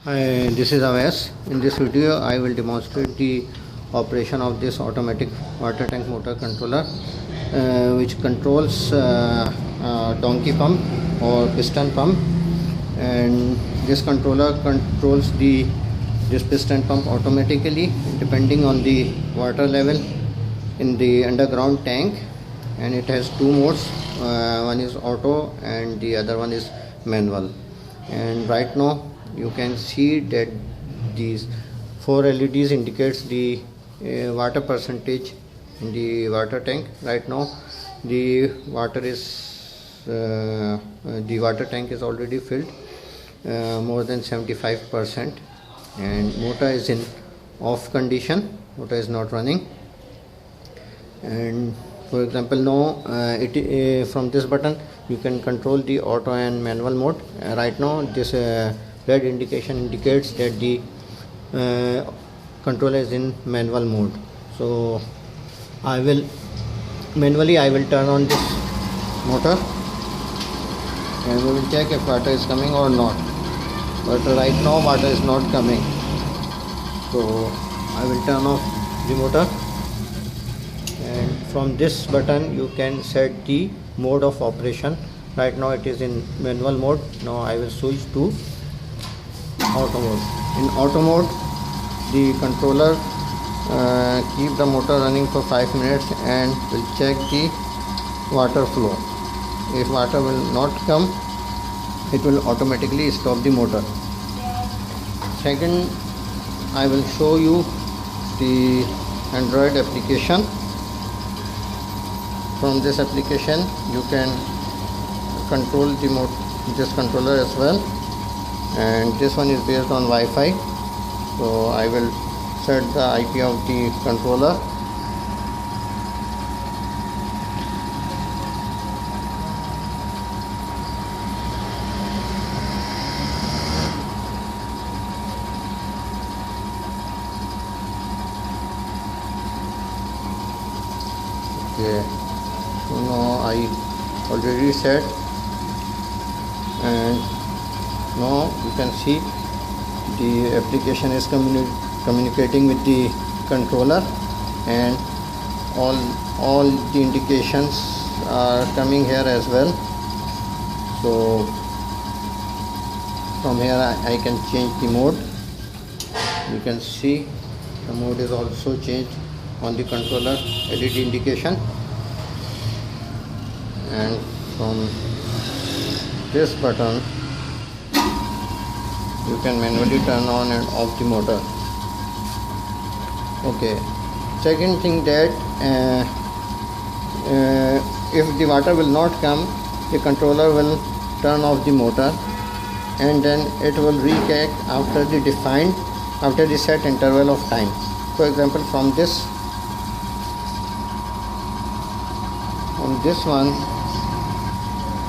Hi, this is Aves. In this video, I will demonstrate the operation of this automatic water tank motor controller, which controls donkey pump or piston pump. And this controller controls this piston pump automatically depending on the water level in the underground tank. And it has two modes. One is auto and the other one is manual. And right now you can see that these 4 LEDs indicates the water percentage in the water tank. Right now the water tank is already filled, more than 75%, and motor is in off condition. Motor is not running. And for example, now from this button you can control the auto and manual mode. Right now this red indication indicates that the controller is in manual mode. So I will turn on this motor and we will check if water is coming or not. But right now water is not coming, so I will turn off the motor. And from this button you can set the mode of operation. Right now it is in manual mode. Now I will switch to auto mode. In auto mode, the controller keep the motor running for 5 minutes and will check the water flow. If water will not come, it will automatically stop the motor. Second, I will show you the Android application. From this application you can control this controller as well, and this one is based on Wi-Fi. So I will set the IP of the controller. Okay, so now I already set, and now you can see the application is communicating with the controller, and all the indications are coming here as well. So from here I can change the mode. You can see the mode is also changed on the controller LED indication. And from this button you can manually turn on and off the motor. Okay, second thing, that if the water will not come, the controller will turn off the motor, and then it will recheck after the set interval of time. For example, from this one,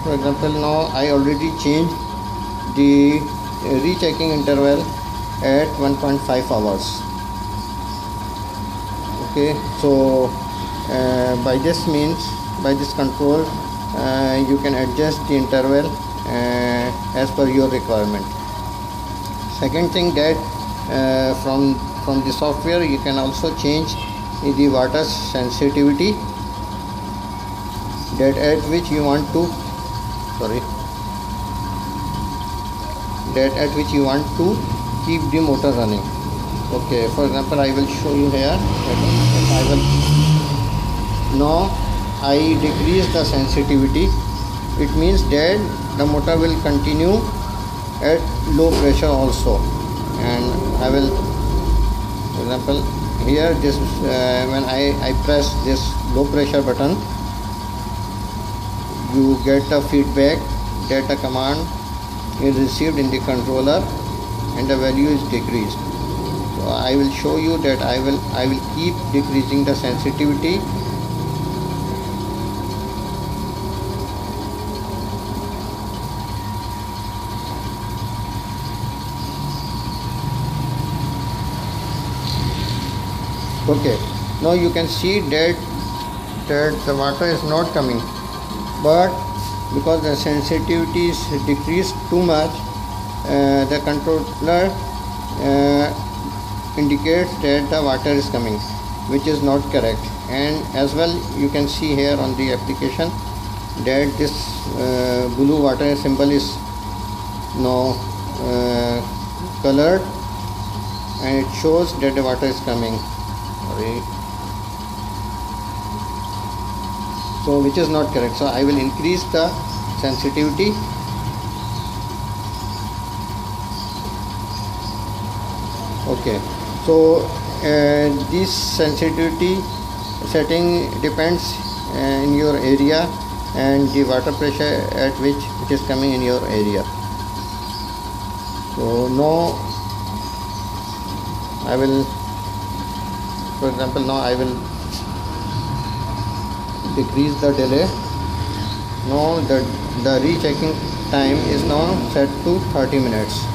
for example, now I already changed the rechecking interval at 1.5 hours. Okay, so by this control you can adjust the interval as per your requirement. Second thing, that from the software you can also change the water sensitivity, that at which you want to keep the motor running. Okay, for example, I will show you here. Now I decrease the sensitivity. It means that the motor will continue at low pressure also. And I will, for example, here this when I press this low pressure button, you get a feedback that a command is received in the controller and the value is decreased. So I will show you that I will keep decreasing the sensitivity. Okay, now you can see that the water is not coming, but because the sensitivity is decreased too much, the controller indicates that the water is coming, which is not correct. And as well, you can see here on the application that this blue water symbol is now colored, and it shows that the water is coming. Sorry. So which is not correct. So I will increase the sensitivity. Okay, so this sensitivity setting depends in your area and the water pressure at which it is coming in your area. So now I will, for example, now I will decrease the delay. Now the rechecking time is now set to 30 minutes,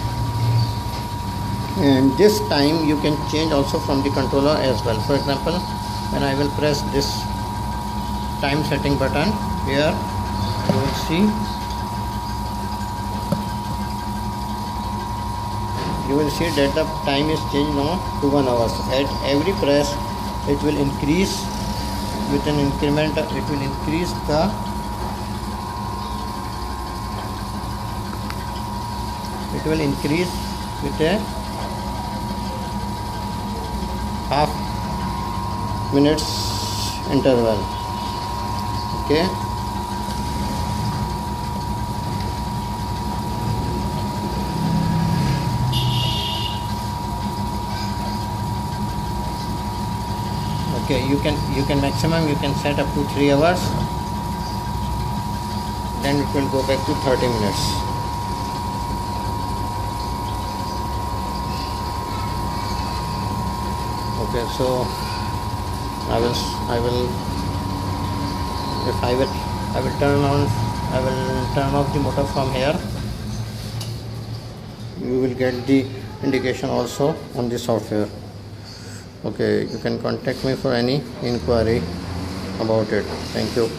and this time you can change also from the controller as well. For example, when I will press this time setting button here, you will see that the time is changed now to 1 hour. At every press it will increase with an increment, it will increase the with a half minutes interval. Okay, okay, you can maximum you can set up to 3 hours, then it will go back to 30 minutes. Okay, so I will turn off the motor from here. You will get the indication also on the software. Okay, you can contact me for any inquiry about it. Thank you.